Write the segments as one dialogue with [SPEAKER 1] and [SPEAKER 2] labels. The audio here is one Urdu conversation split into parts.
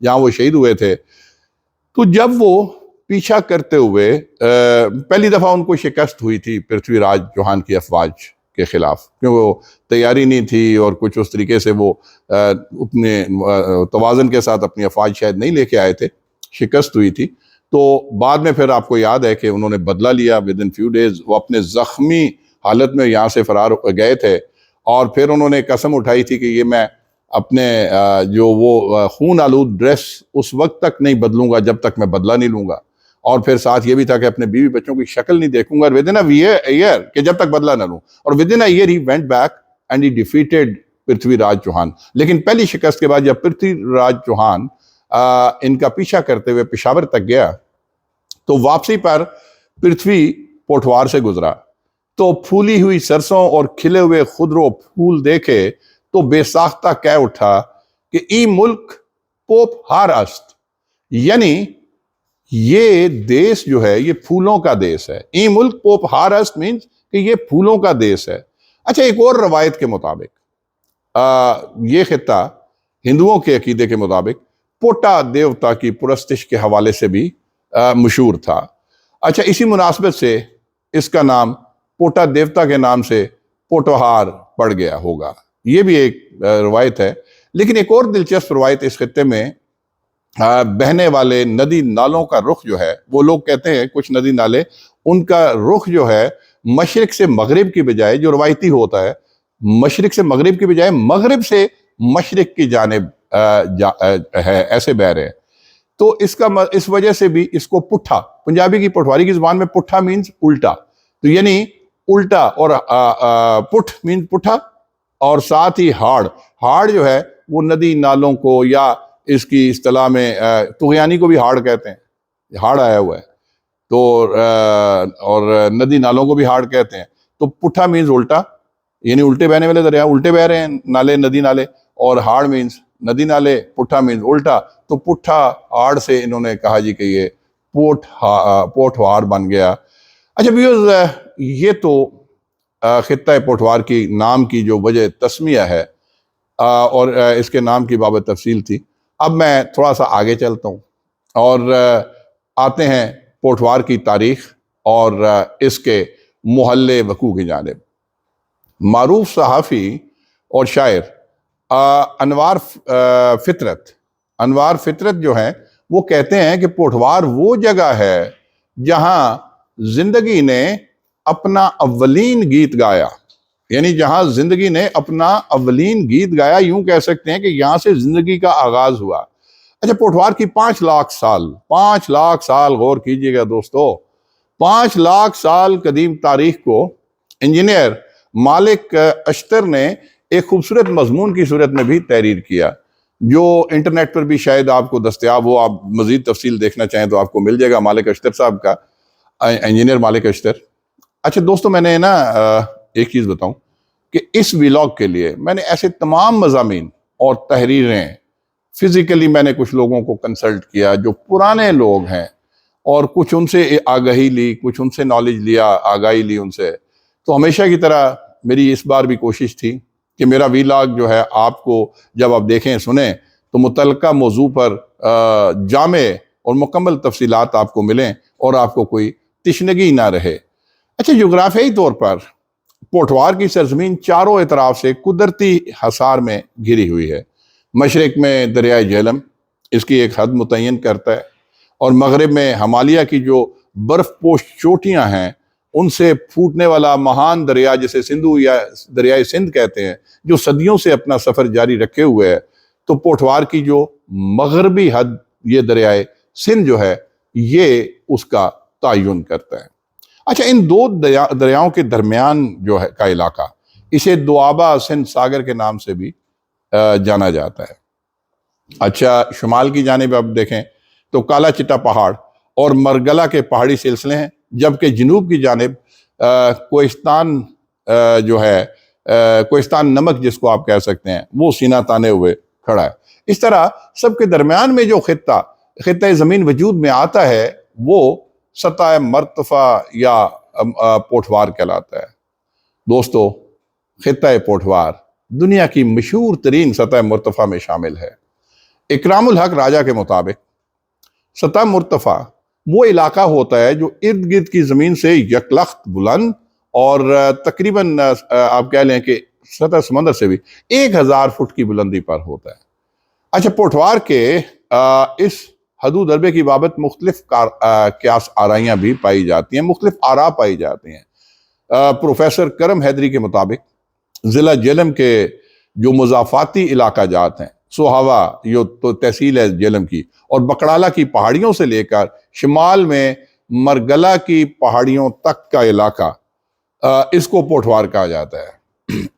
[SPEAKER 1] جہاں وہ شہید ہوئے تھے. تو جب وہ پیچھا کرتے ہوئے پہلی دفعہ ان کو شکست ہوئی تھی پرتھوی راج چوہان کی افواج کے خلاف، کیونکہ وہ تیاری نہیں تھی اور کچھ اس طریقے سے وہ اپنے توازن کے ساتھ اپنی افواج شاید نہیں لے کے آئے تھے، شکست ہوئی تھی. تو بعد میں پھر آپ کو یاد ہے کہ انہوں نے بدلہ لیا ودن فیو ڈیز. وہ اپنے زخمی حالت میں یہاں سے فرار گئے تھے اور پھر انہوں نے قسم اٹھائی تھی کہ یہ میں اپنے جو وہ خون آلود ڈریس اس وقت تک نہیں بدلوں گا جب تک میں بدلہ نہیں لوں گا، اور پھر ساتھ یہ بھی تھا کہ اپنے بیوی بچوں کی شکل نہیں دیکھوں گا ودن اے ایئر کہ جب تک بدلہ نہ لوں. اور within a year he went back and he defeated Prithviraj Chauhan. لیکن پہلی شکست کے بعد جب پرتھوی راج چوہان ان کا پیچھا کرتے ہوئے پشاور تک گیا تو واپسی پر پرتھوی پوٹھوار سے گزرا تو پھولی ہوئی سرسوں اور کھلے ہوئے خضرو پھول دیکھے تو بے ساختہ کہہ اٹھا کہ ای ملک پوپ ہار است، یعنی یہ دیس جو ہے یہ پھولوں کا دیس ہے. ای ملک پوپ ہار است مینز کہ یہ پھولوں کا دیس ہے. اچھا، ایک اور روایت کے مطابق یہ خطہ ہندوؤں کے عقیدے کے مطابق پوٹا دیوتا کی پرستش کے حوالے سے بھی مشہور تھا. اچھا، اسی مناسبت سے اس کا نام پوٹا دیوتا کے نام سے پوٹوہار پڑ گیا ہوگا. یہ بھی ایک روایت ہے. لیکن ایک اور دلچسپ روایت اس خطے میں بہنے والے ندی نالوں کا رخ جو ہے، وہ لوگ کہتے ہیں کچھ ندی نالے ان کا رخ جو ہے مشرق سے مغرب کی بجائے، جو روایتی ہوتا ہے مشرق سے مغرب کی بجائے مغرب سے مشرق کی جانب ہے، ایسے بہ رہے ہیں. تو اس وجہ سے بھی اس کو پٹھا، پنجابی کی پٹھواری کی زبان میں پٹھا مینز الٹا، تو یعنی الٹا، اور پٹھ مینز پٹھا، اور ساتھ ہی ہاڑ جو ہے وہ ندی نالوں کو، یا اس کی اصطلاح میں طغیانی کو بھی ہاڑ کہتے ہیں، ہاڑ آیا ہوا ہے تو، اور ندی نالوں کو بھی ہاڑ کہتے ہیں. تو پٹھا مینز الٹا، یعنی الٹے بہنے والے دریا، الٹے بہ رہے ہیں نالے، ندی نالے، اور ہاڑ مینز ندی نالے، پٹھا مینز الٹا. تو پٹھا ہاڑ سے انہوں نے کہا جی کہ یہ پوٹھوار بن گیا. اچھا ویوز، یہ تو خطہ پوٹھوار کی نام کی جو وجہ تسمیہ ہے اور اس کے نام کی بابت تفصیل تھی. اب میں تھوڑا سا آگے چلتا ہوں اور آتے ہیں پوٹھوار کی تاریخ اور اس کے محل وقوع کی جانب. معروف صحافی اور شاعر انوار فطرت جو ہیں وہ کہتے ہیں کہ پوٹھوار وہ جگہ ہے جہاں زندگی نے اپنا اولین گیت گایا، یعنی جہاں زندگی نے اپنا اولین گیت گایا، یوں کہہ سکتے ہیں کہ یہاں سے زندگی کا آغاز ہوا. اچھا، پوٹھوار کی 5 لاکھ سال غور کیجئے گا دوستو، 5 لاکھ سال قدیم تاریخ کو انجینئر مالک اشتر نے ایک خوبصورت مضمون کی صورت میں بھی تحریر کیا، جو انٹرنیٹ پر بھی شاید آپ کو دستیاب ہو. آپ مزید تفصیل دیکھنا چاہیں تو آپ کو مل جائے گا مالک اشتر صاحب کا، انجینئر مالک اشتر. اچھا دوستو، میں نے ایک چیز بتاؤں کہ اس ویلاگ کے لیے میں نے ایسے تمام مضامین اور تحریریں فزیکلی میں نے کچھ لوگوں کو کنسلٹ کیا جو پرانے لوگ ہیں، اور کچھ ان سے آگاہی لی، کچھ ان سے نالج لیا، آگاہی لی ان سے. تو ہمیشہ کی طرح میری اس بار بھی کوشش تھی کہ میرا ویلاگ جو ہے آپ کو جب آپ دیکھیں سنیں تو متعلقہ موضوع پر جامع اور مکمل تفصیلات آپ کو ملیں اور آپ کو کوئی تشنگی نہ رہے. اچھا، جغرافیائی طور پر پوٹھوار کی سرزمین چاروں اطراف سے قدرتی حصار میں گھری ہوئی ہے. مشرق میں دریائے جہلم اس کی ایک حد متعین کرتا ہے، اور مغرب میں ہمالیہ کی جو برف پوش چوٹیاں ہیں ان سے پھوٹنے والا مہان دریا جسے سندھو یا دریائے سندھ کہتے ہیں، جو صدیوں سے اپنا سفر جاری رکھے ہوئے ہے. تو پوٹھوار کی جو مغربی حد یہ دریائے سندھ جو ہے یہ اس کا تعین کرتا ہے. اچھا، ان دو دریاؤں کے درمیان جو ہے کا علاقہ، اسے دوآبہ سندھ ساگر کے نام سے بھی جانا جاتا ہے. اچھا، شمال کی جانب اب دیکھیں تو کالا چٹا پہاڑ اور مرگلہ کے پہاڑی سلسلے ہیں، جبکہ جنوب کی جانب کوہستان جو ہے، کوہستان نمک جس کو آپ کہہ سکتے ہیں، وہ سینہ تانے ہوئے کھڑا ہے. اس طرح سب کے درمیان میں جو خطہ زمین وجود میں آتا ہے وہ سطح مرتفع یا پوٹھوار کہلاتا ہے. دوستو، خطہ پوٹھوار دنیا کی مشہور ترین سطح مرتفع میں شامل ہے. اکرام الحق راجہ کے مطابق سطح مرتفع وہ علاقہ ہوتا ہے جو ارد گرد کی زمین سے یکلخت بلند اور تقریباً آپ کہہ لیں کہ سطح سمندر سے بھی 1000 فٹ کی بلندی پر ہوتا ہے۔ اچھا، پوٹھوار کے اس حدود ضربے کی بابت مختلف قیاس آرائیاں بھی پائی جاتی ہیں، مختلف آراء پائی جاتی ہیں۔ پروفیسر کرم حیدری کے مطابق ضلع جہلم کے جو مضافاتی علاقہ جات ہیں، سوہاوا یہ تو تحصیل ہے جہلم کی، اور بکڑالہ کی پہاڑیوں سے لے کر شمال میں مرگلہ کی پہاڑیوں تک کا علاقہ اس کو پوٹھوار کہا جاتا ہے۔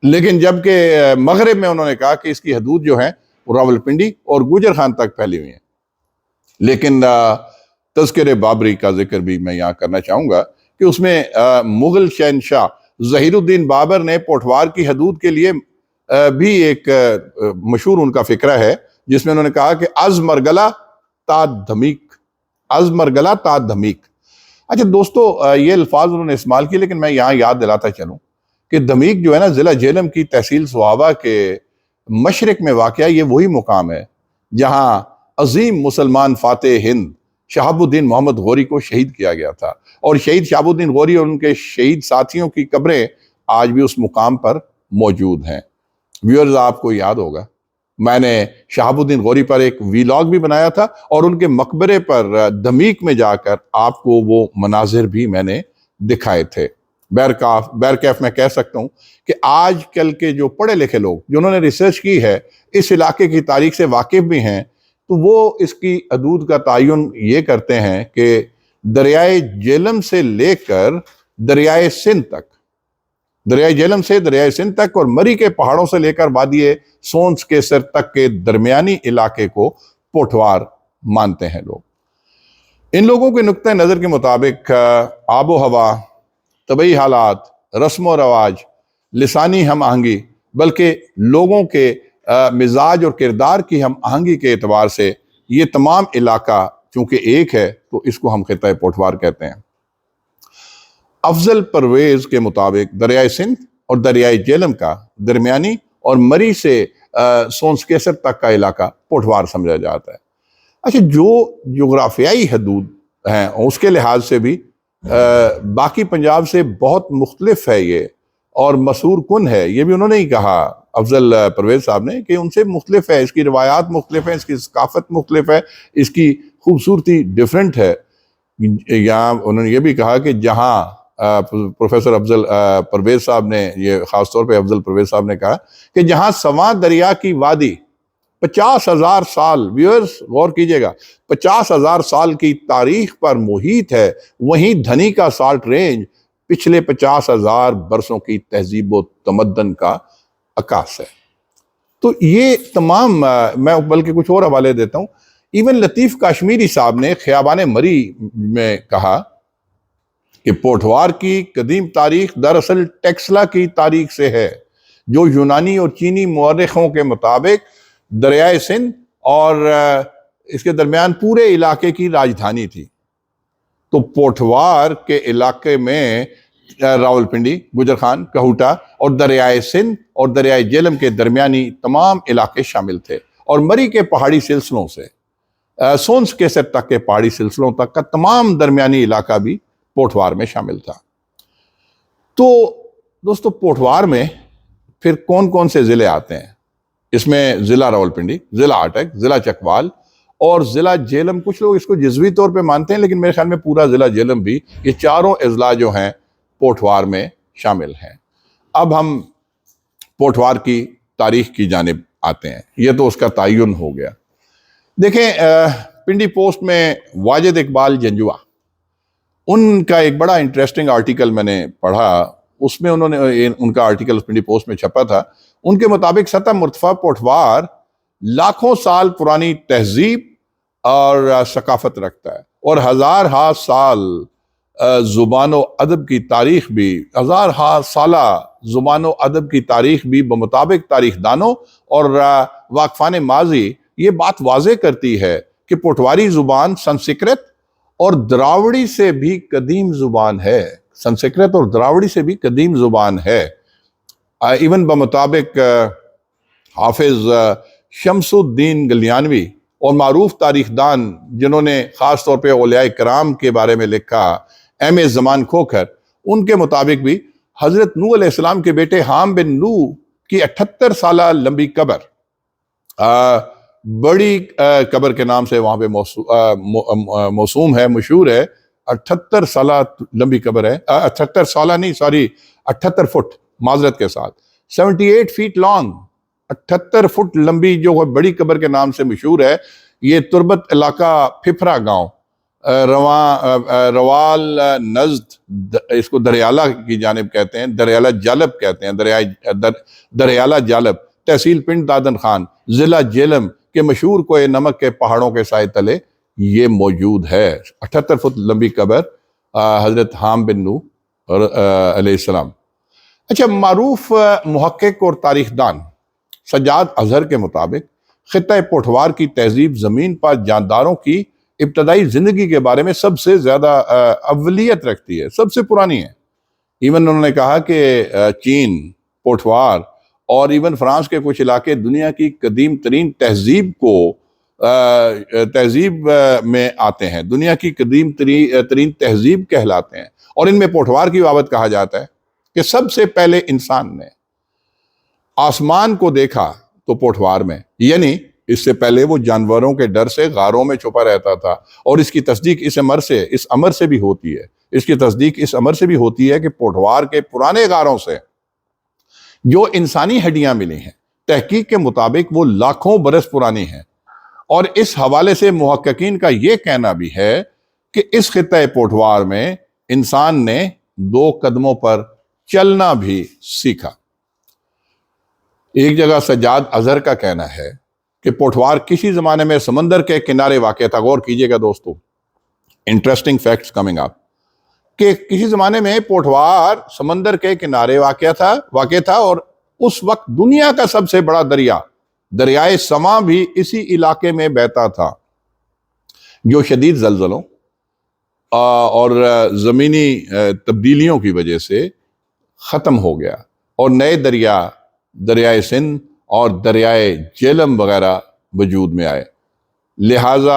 [SPEAKER 1] لیکن جبکہ مغرب میں انہوں نے کہا کہ اس کی حدود جو ہیں راولپنڈی اور گوجر خان تک پھیلی ہوئی ہیں۔ لیکن تذکرہ بابری کا ذکر بھی میں یہاں کرنا چاہوں گا کہ اس میں مغل شہنشاہ ظہیر الدین بابر نے پوٹھوار کی حدود کے لیے بھی ایک مشہور ان کا فقرہ ہے، جس میں انہوں نے کہا کہ از مرگلہ تا دھمیک، از مرگلہ تا دھمیک۔ اچھا دوستو، یہ الفاظ انہوں نے استعمال کیے، لیکن میں یہاں یاد دلاتا چلوں کہ دھمیک جو ہے نا ضلع جہلم کی تحصیل سوہاوا کے مشرق میں واقع، یہ وہی مقام ہے جہاں عظیم مسلمان فاتح ہند شہاب الدین محمد غوری کو شہید کیا گیا تھا، اور شہید شہاب الدین غوری اور ان کے شہید ساتھیوں کی قبریں آج بھی اس مقام پر موجود ہیں۔ ویورز، آپ کو یاد ہوگا میں نے شہاب الدین غوری پر ایک ویلاگ بھی بنایا تھا، اور ان کے مقبرے پر دھمیک میں جا کر آپ کو وہ مناظر بھی میں نے دکھائے تھے۔ بہرکیف میں کہہ سکتا ہوں کہ آج کل کے جو پڑھے لکھے لوگ جنہوں نے ریسرچ کی ہے، اس علاقے کی تاریخ سے واقف بھی ہیں، تو وہ اس کی حدود کا تعین یہ کرتے ہیں کہ دریائے جہلم سے لے کر دریائے سندھ تک، دریائے جہلم سے دریائے سندھ تک، اور مری کے پہاڑوں سے لے کر وادی سونس کے سر تک کے درمیانی علاقے کو پوٹھوار مانتے ہیں لوگ۔ ان لوگوں کے نقطہ نظر کے مطابق آب و ہوا، طبعی حالات، رسم و رواج، لسانی ہم آہنگی، بلکہ لوگوں کے مزاج اور کردار کی ہم آہنگی کے اعتبار سے یہ تمام علاقہ چونکہ ایک ہے تو اس کو ہم خطہ پوٹھوار کہتے ہیں۔ افضل پرویز کے مطابق دریائے سندھ اور دریائے جہلم کا درمیانی اور مری سے سونس کیسر تک کا علاقہ پوٹھوار سمجھا جاتا ہے۔ اچھا، جو جغرافیائی حدود ہیں اس کے لحاظ سے بھی باقی پنجاب سے بہت مختلف ہے یہ، اور مسحور کن ہے، یہ بھی انہوں نے ہی کہا افضل پرویز صاحب نے کہ ان سے مختلف ہے، اس کی روایات مختلف ہیں، اس کی ثقافت مختلف ہے، اس کی خوبصورتی ڈیفرنٹ ہے۔ یہاں انہوں نے یہ بھی کہا کہ جہاں پروفیسر افضل پرویز صاحب نے، یہ خاص طور پہ افضل پرویز صاحب نے کہا کہ جہاں سواں دریا کی وادی 50,000 سال، ویورز غور کیجئے گا، 50,000 سال کی تاریخ پر محیط ہے، وہیں دھنی کا سالٹ رینج پچھلے 50,000 برسوں کی تہذیب و تمدن کا عکاس ہے۔ تو یہ تمام، میں بلکہ کچھ اور حوالے دیتا ہوں۔ ایون لطیف کاشمیری صاحب نے خیابان مری میں کہا کہ پوٹھوار کی قدیم تاریخ دراصل ٹیکسلا کی تاریخ سے ہے، جو یونانی اور چینی مورخوں کے مطابق دریائے سندھ اور اس کے درمیان پورے علاقے کی راجدھانی تھی۔ تو پوٹھوار کے علاقے میں راولپنڈی، گجر خان، کہوٹا اور دریائے سندھ اور دریائے جہلم کے درمیانی تمام علاقے شامل تھے، اور مری کے پہاڑی سلسلوں سے سونس کیسر تک کے پہاڑی سلسلوں تک کا تمام درمیانی علاقہ بھی پوٹھوار میں شامل تھا۔ تو دوستو، پوٹھوار میں پھر کون کون سے ضلع آتے ہیں؟ اس میں ضلع راولپنڈی، ضلع اٹک، ضلع چکوال اور ضلع جہلم، کچھ لوگ اس کو جزوی طور پہ مانتے ہیں، لیکن میرے خیال میں پورا ضلع جہلم بھی، یہ چاروں اضلاع جو ہیں پوٹھوار میں شامل ہیں۔ اب ہم پوٹھوار کی تاریخ کی جانب آتے ہیں، یہ تو اس کا تعین ہو گیا۔ دیکھیں، پنڈی پوسٹ میں واجد اقبال جنجوا، ان کا ایک بڑا انٹریسٹنگ آرٹیکل میں نے پڑھا، اس میں انہوں نے، ان کا آرٹیکل پنڈی پوسٹ میں چھپا تھا، ان کے مطابق سطح مرتفع پوٹھوار لاکھوں سال پرانی تہذیب اور ثقافت رکھتا ہے، اور ہزارہا سال زبان و ادب کی تاریخ بھی، ہزارہا سالہ زبان و ادب کی تاریخ بھی بمطابق تاریخ دانوں اور واقفان ماضی یہ بات واضح کرتی ہے کہ پوٹھواری زبان سنسکرت اور دراوڑی سے بھی قدیم زبان ہے، سنسکرت اور دراوڑی سے بھی قدیم زبان ہے۔ ایون بمطابق حافظ شمس الدین گلیانوی اور معروف تاریخ دان جنہوں نے خاص طور پہ اولیاء کرام کے بارے میں لکھا، ایم اے زمان کھوکھر، ان کے مطابق بھی حضرت نوح علیہ السلام کے بیٹے حام بن نوح کی 78 سالہ لمبی قبر، بڑی قبر کے نام سے وہاں پہ موسوم ہے، مشہور ہے، 78 سالہ لمبی قبر ہے، 78 سالہ نہیں، سوری 78 فٹ، معذرت کے ساتھ 78 فیٹ لانگ، 78 فٹ لمبی جو بڑی قبر کے نام سے مشہور ہے۔ یہ تربت علاقہ پھپھرا گاؤں، روال نزد، اس کو دریالہ کی جانب کہتے ہیں، دریالہ جالب کہتے ہیں، دریالہ جالب، تحصیل پنڈ دادن خان، ضلع جہلم کے مشہور کوہ نمک کے پہاڑوں کے سائے تلے یہ موجود ہے۔ 78 فٹ لمبی قبر حضرت حام بن نوح علیہ السلام۔ اچھا، معروف محقق اور تاریخ دان سجاد اظہر کے مطابق خطہ پوٹھوار کی تہذیب زمین پر جانداروں کی ابتدائی زندگی کے بارے میں سب سے زیادہ اولیت رکھتی ہے، سب سے پرانی ہے۔ ایون انہوں نے کہا کہ چین، پوٹھوار اور ایون فرانس کے کچھ علاقے دنیا کی قدیم ترین تہذیب میں آتے ہیں، دنیا کی قدیم ترین تہذیب کہلاتے ہیں، اور ان میں پوٹھوار کی بابت کہا جاتا ہے کہ سب سے پہلے انسان نے آسمان کو دیکھا تو پوٹھوار میں، یعنی اس سے پہلے وہ جانوروں کے ڈر سے غاروں میں چھپا رہتا تھا، اور اس کی تصدیق اس امر سے بھی ہوتی ہے، اس کی تصدیق اس امر سے بھی ہوتی ہے کہ پوٹھوار کے پرانے غاروں سے جو انسانی ہڈیاں ملی ہیں، تحقیق کے مطابق وہ لاکھوں برس پرانی ہیں، اور اس حوالے سے محققین کا یہ کہنا بھی ہے کہ اس خطہ پوٹھوار میں انسان نے 2 قدموں پر چلنا بھی سیکھا۔ ایک جگہ سجاد اظہر کا کہنا ہے کہ پوٹھوار کسی زمانے میں سمندر کے کنارے واقع تھا۔ غور کیجئے گا دوستو، انٹرسٹنگ فیکٹس کمنگ اپ، کہ کسی زمانے میں پوٹھوار سمندر کے کنارے واقع تھا، اور اس وقت دنیا کا سب سے بڑا دریائے سماں بھی اسی علاقے میں بہتا تھا، جو شدید زلزلوں اور زمینی تبدیلیوں کی وجہ سے ختم ہو گیا، اور نئے دریائے سندھ اور دریائے جہلم وغیرہ وجود میں آئے۔ لہٰذا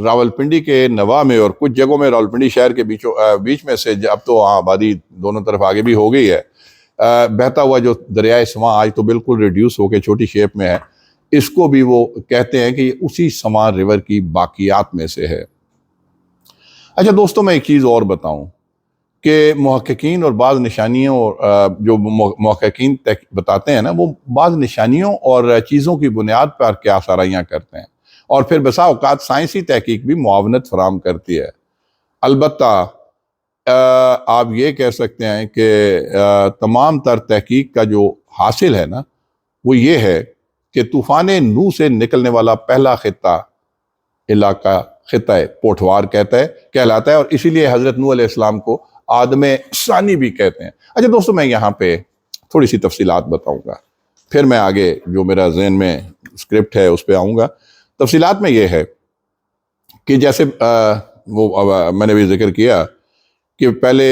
[SPEAKER 1] راولپنڈی کے نواح میں اور کچھ جگہوں میں راولپنڈی شہر کے بیچ میں سے، اب تو آبادی دونوں طرف آگے بھی ہو گئی ہے، بہتا ہوا جو دریائے سماں آج تو بالکل ریڈیوس ہو کے چھوٹی شیپ میں ہے، اس کو بھی وہ کہتے ہیں کہ یہ اسی سماں ریور کی باقیات میں سے ہے۔ اچھا دوستو، میں ایک چیز اور بتاؤں کہ محققین اور بعض نشانیوں، جو محققین بتاتے ہیں نا، وہ بعض نشانیوں اور چیزوں کی بنیاد پر کیا آرائی کرتے ہیں، اور پھر بسا اوقات سائنسی تحقیق بھی معاونت فراہم کرتی ہے۔ البتہ آپ یہ کہہ سکتے ہیں کہ تمام تر تحقیق کا جو حاصل ہے نا، وہ یہ ہے کہ طوفان نوح سے نکلنے والا پہلا علاقہ خطہ پوٹھوار کہلاتا ہے، اور اسی لیے حضرت نوح علیہ السلام کو آدم ثانی بھی کہتے ہیں۔ اچھا دوستو، میں یہاں پہ تھوڑی سی تفصیلات بتاؤں گا، پھر میں آگے جو میرا ذہن میں اسکرپٹ ہے اس پہ آؤں گا۔ تفصیلات میں یہ ہے کہ جیسے میں نے بھی ذکر کیا کہ پہلے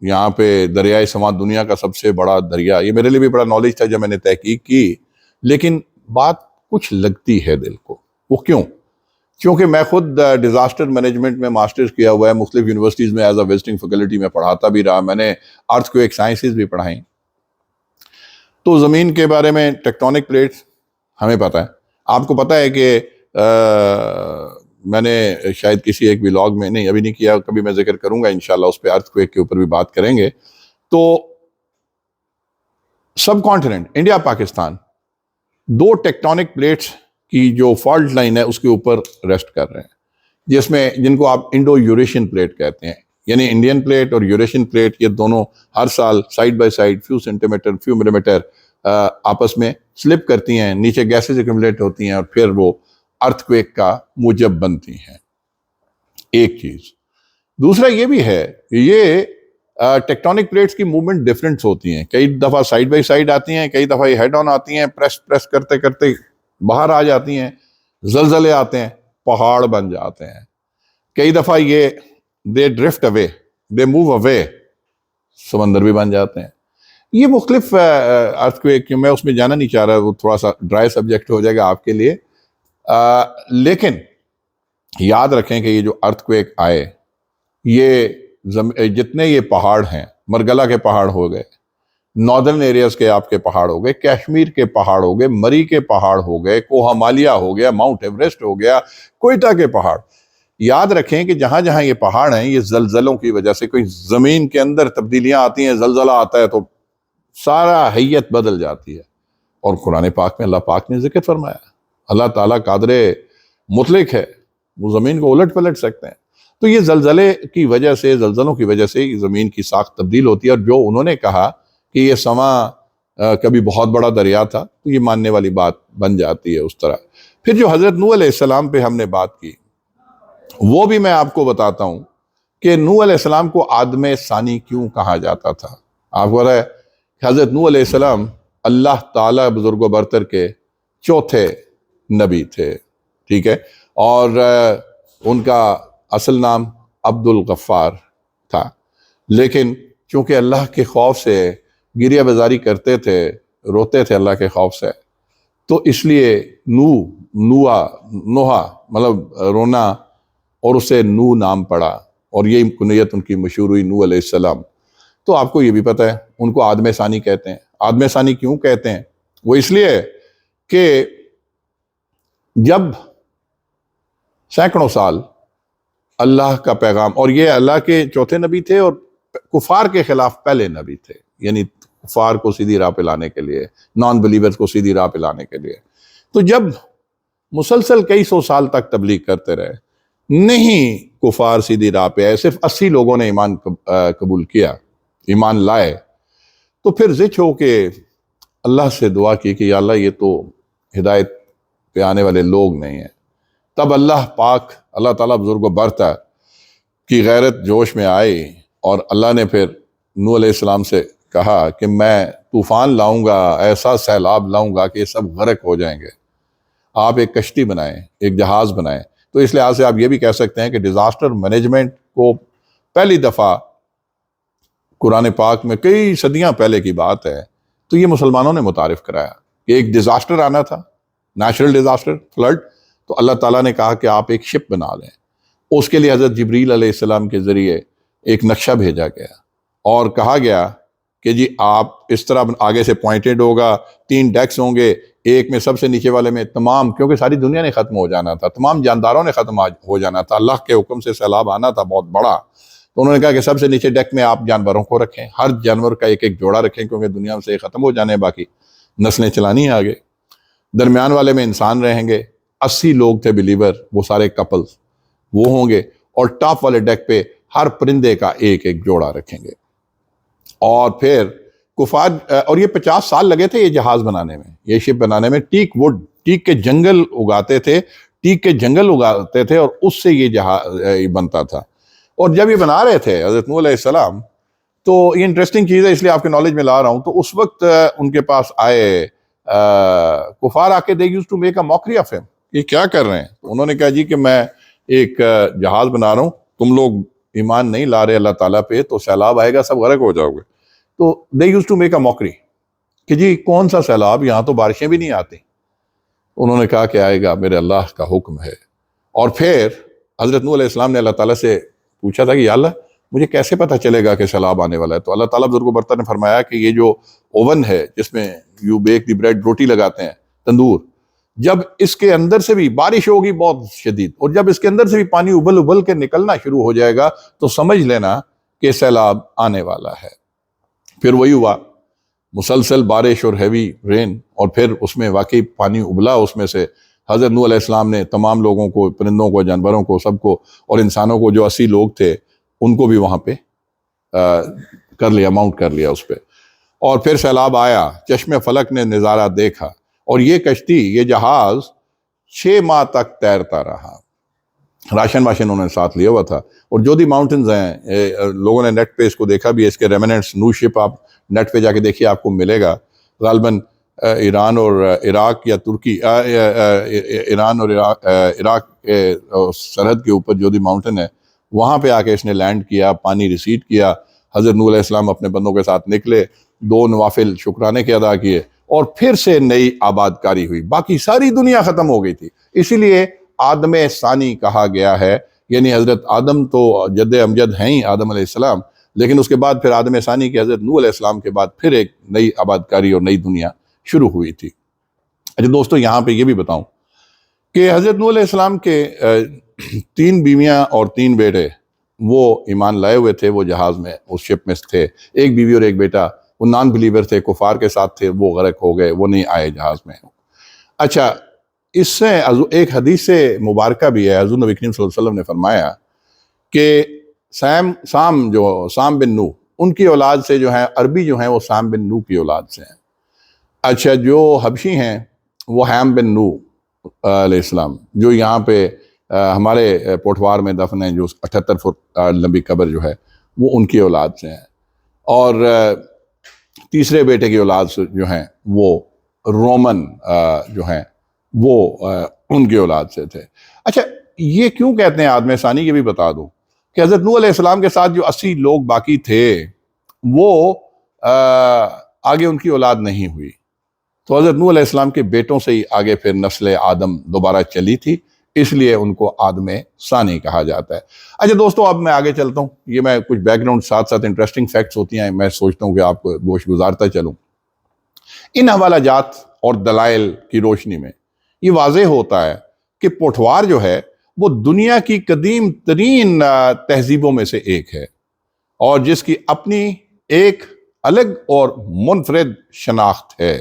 [SPEAKER 1] یہاں پہ دریائے سماں دنیا کا سب سے بڑا دریا، یہ میرے لیے بھی بڑا نالج تھا جب میں نے تحقیق کی، لیکن بات کچھ لگتی ہے دل کو۔ وہ کیوں؟ کیونکہ میں خود ڈیزاسٹر مینجمنٹ میں ماسٹرز کیا ہوا ہے، مختلف یونیورسٹیز میں ایز اے وزٹنگ فیکلٹی میں پڑھاتا بھی رہا، میں نے ارتھ کویک سائنسز بھی پڑھائیں۔ تو زمین کے بارے میں ٹیکٹونک پلیٹس ہمیں پتہ ہے، آپ کو پتہ ہے کہ میں نے شاید کسی ایک ولاگ میں، نہیں ابھی نہیں کیا، کبھی میں ذکر کروں گا انشاءاللہ اس پہ، ارتھ کویک کے اوپر بھی بات کریں گے۔ تو subcontinent India Pakistan 2 tectonic plates کی جو فالٹ لائن ہے اس کے اوپر ریسٹ کر رہے ہیں، جن کو آپ انڈو یوریشین پلیٹ کہتے ہیں، یعنی انڈین پلیٹ اور یوریشین پلیٹ، یہ دونوں ہر سال side by side few centimetre few millimetre آپس میں سلپ کرتی ہیں، نیچے گیسز ایکومولیٹ ہوتی ہیں، اور پھر وہ ارتھ کویک کا موجب بنتی ہیں۔ ایک چیز، دوسرا یہ بھی ہے کہ یہ ٹیکٹونک پلیٹس کی موومنٹ ڈیفرنٹس ہوتی ہیں، کئی دفعہ سائیڈ بائی سائیڈ آتی ہیں، کئی دفعہ یہ ہیڈ آن آتی ہیں، پریس کرتے کرتے باہر آ جاتی ہیں، زلزلے آتے ہیں، پہاڑ بن جاتے ہیں، کئی دفعہ یہ دے drift away, they move away, سمندر بھی بن جاتے ہیں۔ یہ مختلف ارتھ کویک، میں اس میں جانا نہیں چاہ رہا، وہ تھوڑا سا ڈرائی سبجیکٹ ہو جائے گا آپ کے لیے۔ لیکن یاد رکھیں کہ یہ جو ارتھ کویک آئے، یہ جتنے یہ پہاڑ ہیں، مرگلہ کے پہاڑ ہو گئے، ناردرن ایریاز کے آپ کے پہاڑ ہو گئے، کشمیر کے پہاڑ ہو گئے، مری کے پہاڑ ہو گئے، کوہ ہمالیہ ہو گیا، ماؤنٹ ایوریسٹ ہو گیا، کوئٹہ کے پہاڑ، یاد رکھیں کہ جہاں جہاں یہ پہاڑ ہیں یہ زلزلوں کی وجہ سے، کوئی زمین کے اندر تبدیلیاں آتی ہیں، زلزلہ آتا ہے تو سارا حیت بدل جاتی ہے۔ اور قرآن پاک میں اللہ پاک نے ذکر فرمایا، اللہ تعالیٰ قادر مطلق ہے، وہ زمین کو الٹ پلٹ سکتے ہیں۔ تو یہ زلزلے کی وجہ سے، زلزلوں کی وجہ سے زمین کی ساخت تبدیل ہوتی ہے، اور جو انہوں نے کہا کہ یہ سما کبھی بہت بڑا دریا تھا، تو یہ ماننے والی بات بن جاتی ہے اس طرح۔ پھر جو حضرت نوح علیہ السلام پہ ہم نے بات کی، وہ بھی میں آپ کو بتاتا ہوں کہ نوح علیہ السلام کو آدم ثانی کیوں کہا جاتا تھا۔ آپ کو پتہ ہے کہ حضرت نوح علیہ السلام اللہ تعالیٰ بزرگ و برتر کے چوتھے نبی تھے، ٹھیک ہے، اور ان کا اصل نام عبد الغفار تھا، لیکن چونکہ اللہ کے خوف سے گریہ بزاری کرتے تھے، روتے تھے اللہ کے خوف سے، تو اس لیے نوحہ مطلب رونا، اور اسے نو نام پڑا، اور یہ کنیت ان کی مشہور ہوئی نوح علیہ السلام۔ تو آپ کو یہ بھی پتہ ہے ان کو آدم ثانی کہتے ہیں۔ آدم ثانی کیوں کہتے ہیں؟ وہ اس لیے کہ جب سینکڑوں سال اللہ کا پیغام، اور یہ اللہ کے چوتھے نبی تھے اور کفار کے خلاف پہلے نبی تھے، یعنی کفار کو سیدھی راہ پہ لانے کے لیے، نان بلیورز کو سیدھی راہ پہ لانے کے لیے۔ تو جب مسلسل کئی سو سال تک تبلیغ کرتے رہے، نہیں کفار سیدھی راہ پہ آئے، صرف 80 لوگوں نے ایمان قبول کیا، ایمان لائے، تو پھر زچ ہو کے اللہ سے دعا کی کہ یا اللہ یہ تو ہدایت پہ آنے والے لوگ نہیں ہیں۔ تب اللہ پاک، اللہ تعالیٰ بزرگ و برتر کی غیرت جوش میں آئی، اور اللہ نے پھر نوح علیہ السلام سے کہا کہ میں طوفان لاؤں گا، ایسا سیلاب لاؤں گا کہ یہ سب غرق ہو جائیں گے، آپ ایک کشتی بنائیں، ایک جہاز بنائیں۔ تو اس لحاظ سے آپ یہ بھی کہہ سکتے ہیں کہ ڈیزاسٹر مینجمنٹ کو پہلی دفعہ قرآن پاک میں، کئی صدیاں پہلے کی بات ہے، تو یہ مسلمانوں نے متعارف کرایا کہ ایک ڈیزاسٹر آنا تھا، نیچرل ڈیزاسٹر، فلڈ، تو اللہ تعالیٰ نے کہا کہ آپ ایک شپ بنا لیں۔ اس کے لیے حضرت جبریل علیہ السلام کے ذریعے ایک نقشہ بھیجا گیا، اور کہا گیا کہ جی آپ اس طرح آگے سے پوائنٹڈ ہوگا، 3 ڈیکس ہوں گے، ایک میں سب سے نیچے والے میں تمام، کیونکہ ساری دنیا نے ختم ہو جانا تھا، تمام جانداروں نے ختم ہو جانا تھا، اللہ کے حکم سے سیلاب آنا تھا بہت بڑا۔ تو انہوں نے کہا کہ سب سے نیچے ڈیک میں آپ جانوروں کو رکھیں، ہر جانور کا ایک ایک جوڑا رکھیں، کیونکہ دنیا سے ختم ہو جانے، باقی نسلیں چلانی ہیں آگے۔ درمیان والے میں انسان رہیں گے، 80 لوگ تھے بلیور، وہ سارے کپلز وہ ہوں گے، اور ٹاپ والے ڈیک پہ ہر پرندے کا ایک ایک جوڑا رکھیں گے۔ اور پھر کفار، اور یہ 50 سال لگے تھے یہ جہاز بنانے میں، یہ شپ بنانے میں۔ ٹیک وڈ، ٹیک کے جنگل اگاتے تھے، اور اس سے یہ جہاز بنتا تھا۔ اور جب یہ بنا رہے تھے حضرت نوح علیہ السلام، تو یہ انٹرسٹنگ چیز ہے، اس لیے آپ کے نالج میں لا رہا ہوں، تو اس وقت ان کے پاس آئے کفار آ کے، they used to make a mockery of him، یہ کیا کر رہے ہیں؟ تو انہوں نے کہا جی کہ میں ایک جہاز بنا رہا ہوں، تم لوگ ایمان نہیں لا رہے اللہ تعالیٰ پہ، تو سیلاب آئے گا، سب غرق ہو جاؤ گے۔ تو they used to make a mockery کہ جی کون سا سیلاب، یہاں تو بارشیں بھی نہیں آتی۔ انہوں نے کہا کہ آئے گا، میرے اللہ کا حکم ہے۔ اور پھر حضرت نوح علیہ السلام نے اللہ تعالیٰ سے پوچھا تھا کہ یا اللہ مجھے کیسے پتہ چلے گا کہ سیلاب آنے والا ہے؟ تو اللہ تعالیٰ بزرگ و برتر نے فرمایا کہ یہ جو اوون ہے جس میں یو بیک دی بریڈ، روٹی لگاتے ہیں، تندور، جب اس کے اندر سے بھی بارش ہوگی بہت شدید، اور جب اس کے اندر سے بھی پانی ابل ابل کے نکلنا شروع ہو جائے گا، تو سمجھ لینا کہ سیلاب آنے والا ہے۔ پھر وہی ہوا، مسلسل بارش اور ہیوی رین، اور پھر اس میں واقعی پانی ابلا، اس میں سے حضرت نوح علیہ السلام نے تمام لوگوں کو، پرندوں کو، جانوروں کو، سب کو، اور انسانوں کو، جو 80 لوگ تھے ان کو بھی وہاں پہ کر لیا، ماؤنٹ کر لیا اس پہ۔ اور پھر سیلاب آیا، چشم فلک نے نظارہ دیکھا، اور یہ کشتی، یہ جہاز 6 ماہ تک تیرتا رہا، راشن انہوں نے ساتھ لیا ہوا تھا۔ اور جو دی ماؤنٹنز ہیں، لوگوں نے نیٹ پہ اس کو دیکھا بھی ہے، اس کے ریمننٹس، نو شپ آپ نیٹ پہ جا کے دیکھیے، آپ کو ملے گا، غالباً ایران اور عراق یا ترکی، ایران اور عراق کے سرحد کے اوپر جو دی ماؤنٹن ہے، وہاں پہ آ کے اس نے لینڈ کیا، پانی ریسیڈ کیا۔ حضرت نوح علیہ السلام اپنے بندوں کے ساتھ نکلے، 2 نوافل شکرانے کے ادا کیے، اور پھر سے نئی آباد کاری ہوئی. باقی ساری دنیا ختم ہو گئی تھی. اسی لیے آدم ثانی کہا گیا ہے. یعنی حضرت آدم تو جد امجد ہیں ہی، آدم علیہ السلام، لیکن اس کے بعد پھر آدم ثانی کی حضرت نوح علیہ السلام کے بعد پھر ایک نئی آباد کاری اور نئی دنیا شروع ہوئی تھی. اچھا دوستو، یہاں پہ یہ بھی بتاؤں کہ حضرت نوح علیہ السلام کے 3 بیویاں اور 3 بیٹے وہ ایمان لائے ہوئے تھے، وہ جہاز میں اس شپ میں تھے. ایک بیوی اور ایک بیٹا وہ نان بلیور تھے، کفار کے ساتھ تھے، وہ غرق ہو گئے، وہ نہیں آئے جہاز میں. اچھا، اس سے ایک حدیث مبارکہ بھی ہے. حضور نبی کریم صلی اللہ علیہ وسلم نے فرمایا کہ سام بن نوح، ان کی اولاد سے جو ہیں عربی جو ہیں وہ سام بن نوح کی اولاد سے ہیں. اچھا، جو حبشی ہیں وہ حیم بن نوح علیہ السلام، جو یہاں پہ ہمارے پوٹھوار میں دفن ہیں، جو 78 فٹ لمبی قبر جو ہے، وہ ان کی اولاد سے ہیں. اور تیسرے بیٹے کی اولاد سے جو ہیں وہ رومن جو ہیں وہ ان کی اولاد سے تھے. اچھا، یہ کیوں کہتے ہیں آدم ثانی، یہ بھی بتا دوں کہ حضرت نوح علیہ السلام کے ساتھ جو 80 لوگ باقی تھے وہ آگے ان کی اولاد نہیں ہوئی. تو حضرت نوح علیہ السلام کے بیٹوں سے ہی آگے پھر نسل آدم دوبارہ چلی تھی، اس لیے ان کو آدم ثانی کہا جاتا ہے. اچھا دوستو، اب میں آگے چلتا ہوں. یہ میں کچھ بیک گراؤنڈ ساتھ ساتھ انٹرسٹنگ فیکٹس ہوتی ہیں، میں سوچتا ہوں کہ آپ کو گوش گزارتا چلوں. ان حوالہ جات اور دلائل کی روشنی میں یہ واضح ہوتا ہے کہ پوٹھوار جو ہے وہ دنیا کی قدیم ترین تہذیبوں میں سے ایک ہے، اور جس کی اپنی ایک الگ اور منفرد شناخت ہے.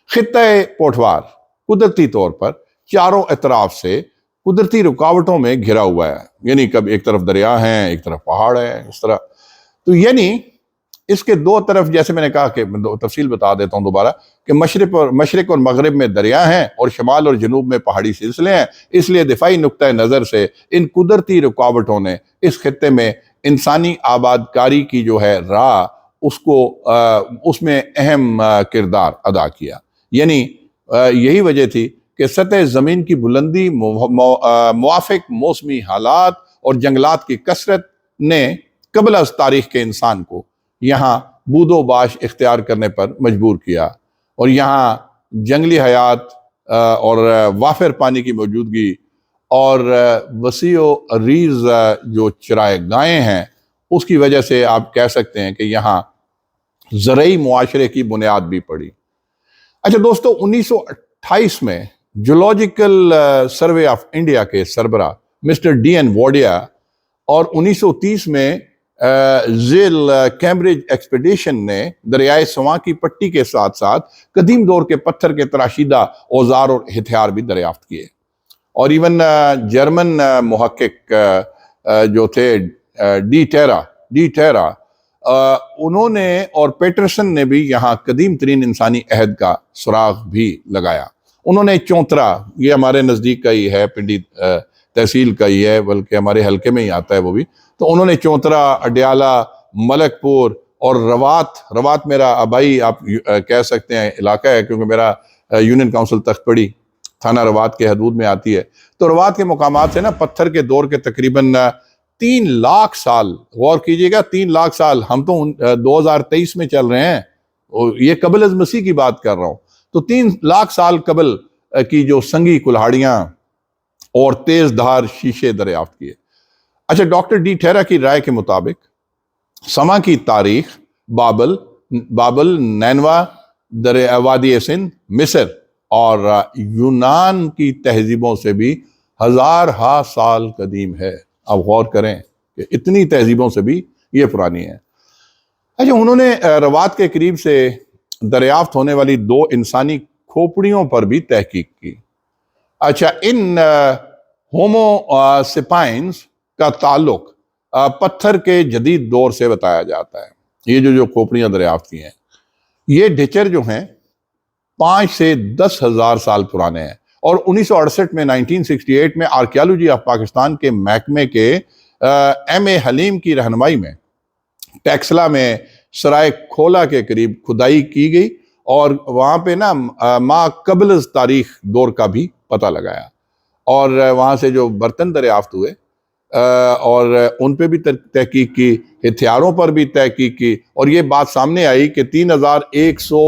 [SPEAKER 1] خطہ پوٹھوار قدرتی طور پر چاروں اطراف سے قدرتی رکاوٹوں میں گھرا ہوا ہے. یعنی کب ایک طرف دریا ہیں، ایک طرف پہاڑ ہے، اس طرح. تو یعنی اس کے دو طرف، جیسے میں نے کہا کہ تفصیل بتا دیتا ہوں دوبارہ، کہ مشرق اور مغرب میں دریا ہیں اور شمال اور جنوب میں پہاڑی سلسلے ہیں. اس لیے دفاعی نقطہ نظر سے ان قدرتی رکاوٹوں نے اس خطے میں انسانی آباد کاری کی جو ہے راہ، اس میں اہم کردار ادا کیا. یعنی یہی وجہ تھی کہ سطح زمین کی بلندی، موافق موسمی حالات اور جنگلات کی کثرت نے قبل از تاریخ کے انسان کو یہاں بود و باش اختیار کرنے پر مجبور کیا. اور یہاں جنگلی حیات اور وافر پانی کی موجودگی اور وسیع و عریض جو چرائے گاہیں ہیں، اس کی وجہ سے آپ کہہ سکتے ہیں کہ یہاں زرعی معاشرے کی بنیاد بھی پڑی. اچھا دوستو، 1928 میں جیولوجیکل سروے آف انڈیا کے سربراہ مسٹر ڈی این وارڈیا اور 1930 میں ذیل کیمبرج ایکسپیڈیشن نے دریائے سواں کی پٹی کے ساتھ ساتھ قدیم دور کے پتھر کے تراشیدہ اوزار اور ہتھیار بھی دریافت کیے. اور ایون جرمن محقق جو تھے ڈی ٹیرا انہوں نے اور پیٹرسن نے بھی یہاں قدیم ترین انسانی عہد کا سراغ بھی لگایا. انہوں نے چونترا، یہ ہمارے نزدیک کا ہی ہے، پنڈی تحصیل کا ہی ہے، بلکہ ہمارے حلقے میں ہی آتا ہے وہ بھی. تو انہوں نے چونترا، اڈیالہ، ملک پور اور روات میرا آبائی آپ کہہ سکتے ہیں علاقہ ہے، کیونکہ میرا یونین کونسل تخت پڑی تھانہ روات کے حدود میں آتی ہے. تو روات کے مقامات سے نا پتھر کے دور کے تقریباً 3 لاکھ سال، غور کیجئے گا، 3 لاکھ سال، ہم تو 2023 میں چل رہے ہیں، یہ قبل از مسیح کی بات کر رہا ہوں. تو 3 لاکھ سال قبل کی جو سنگی کلہاڑیاں اور تیز دھار شیشے دریافت کیے. اچھا، ڈاکٹر ڈی ٹیرا کی رائے کے مطابق سما کی تاریخ بابل، نینوا، وادی سندھ، مصر اور یونان کی تہذیبوں سے بھی ہزارہا سال قدیم ہے. آپ غور کریں کہ اتنی تہذیبوں سے بھی یہ پرانی ہے. اچھا، انہوں نے روات کے قریب سے دریافت ہونے والی 2 انسانی کھوپڑیوں پر بھی تحقیق کی. اچھا، ان ہومو سیپائنز کا تعلق پتھر کے جدید دور سے بتایا جاتا ہے. یہ جو کھوپڑیاں دریافت کی ہیں، یہ ڈھچر جو ہیں 5 سے 10 ہزار سال پرانے ہیں. اور 1968 میں 1968 میں آرکیالوجی آف پاکستان کے محکمے کے ایم اے حلیم کی رہنمائی میں ٹیکسلا میں سرائے کھولا کے قریب کھدائی کی گئی، اور وہاں پہ نا ما قبل از تاریخ دور کا بھی پتہ لگایا. اور وہاں سے جو برتن دریافت ہوئے اور ان پہ بھی تحقیق کی، ہتھیاروں پر بھی تحقیق کی، اور یہ بات سامنے آئی کہ 3100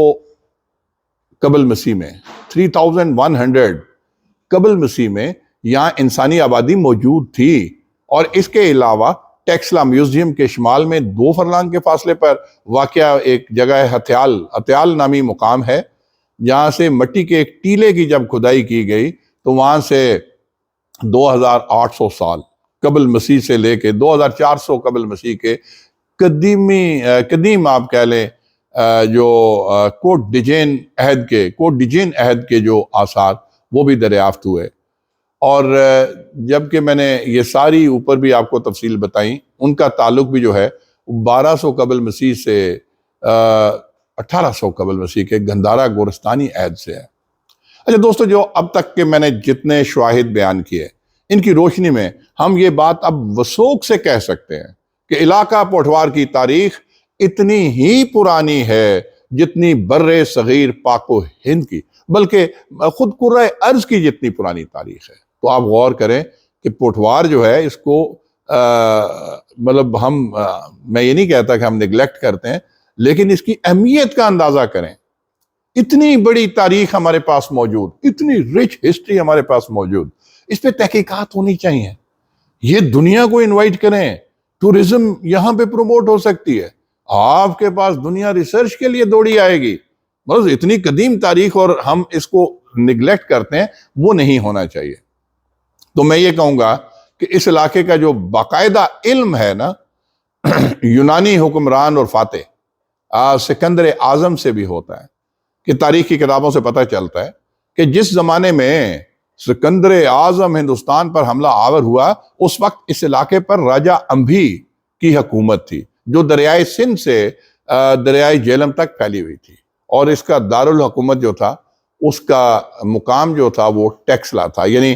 [SPEAKER 1] قبل مسیح میں، 3100 قبل مسیح میں یہاں انسانی آبادی موجود تھی۔ اور اس کے علاوہ ٹیکسلا میوزیم کے شمال میں 2 فرلانگ کے فاصلے پر واقع ایک جگہ ہے ہتھیال نامی مقام ہے، جہاں سے مٹی کے ایک ٹیلے کی جب کھدائی کی گئی تو وہاں سے 2800 سال قبل مسیح سے لے کے 2400 قبل مسیح کے قدیم آپ کہہ لیں جو کوٹ ڈیجین عہد کے جو آثار وہ بھی دریافت ہوئے۔ اور جبکہ میں نے یہ ساری اوپر بھی آپ کو تفصیل بتائیں، ان کا تعلق بھی جو ہے 1200 قبل مسیح سے 1800 قبل مسیح کے گندھارا گورستانی عہد سے ہے۔ اچھا دوستو، جو اب تک کے میں نے جتنے شواہد بیان کیے، ان کی روشنی میں ہم یہ بات اب وثوق سے کہہ سکتے ہیں کہ علاقہ پوٹھوار کی تاریخ اتنی ہی پرانی ہے جتنی بر صغیر پاک و ہند کی، بلکہ خود کرۂ ارض کی جتنی پرانی تاریخ ہے۔ تو آپ غور کریں کہ پوٹھوار جو ہے اس کو مطلب میں یہ نہیں کہتا کہ ہم نیگلیکٹ کرتے ہیں، لیکن اس کی اہمیت کا اندازہ کریں۔ اتنی بڑی تاریخ ہمارے پاس موجود، اتنی رچ ہسٹری ہمارے پاس موجود، اس پہ تحقیقات ہونی چاہیے۔ یہ دنیا کو انوائٹ کریں، ٹورزم یہاں پہ پروموٹ ہو سکتی ہے۔ آپ کے پاس دنیا ریسرچ کے لیے دوڑی آئے گی۔ بس اتنی قدیم تاریخ اور ہم اس کو نگلیکٹ کرتے ہیں، وہ نہیں ہونا چاہیے۔ تو میں یہ کہوں گا کہ اس علاقے کا جو باقاعدہ علم ہے نا، یونانی حکمران اور فاتح سکندر اعظم سے بھی ہوتا ہے، کہ تاریخ کی کتابوں سے پتہ چلتا ہے کہ جس زمانے میں سکندر اعظم ہندوستان پر حملہ آور ہوا، اس وقت اس علاقے پر راجہ امبھی کی حکومت تھی، جو دریائے سندھ سے دریائے جہلم تک پھیلی ہوئی تھی، اور اس کا دارالحکومت جو تھا، اس کا مقام جو تھا وہ ٹیکسلا تھا، یعنی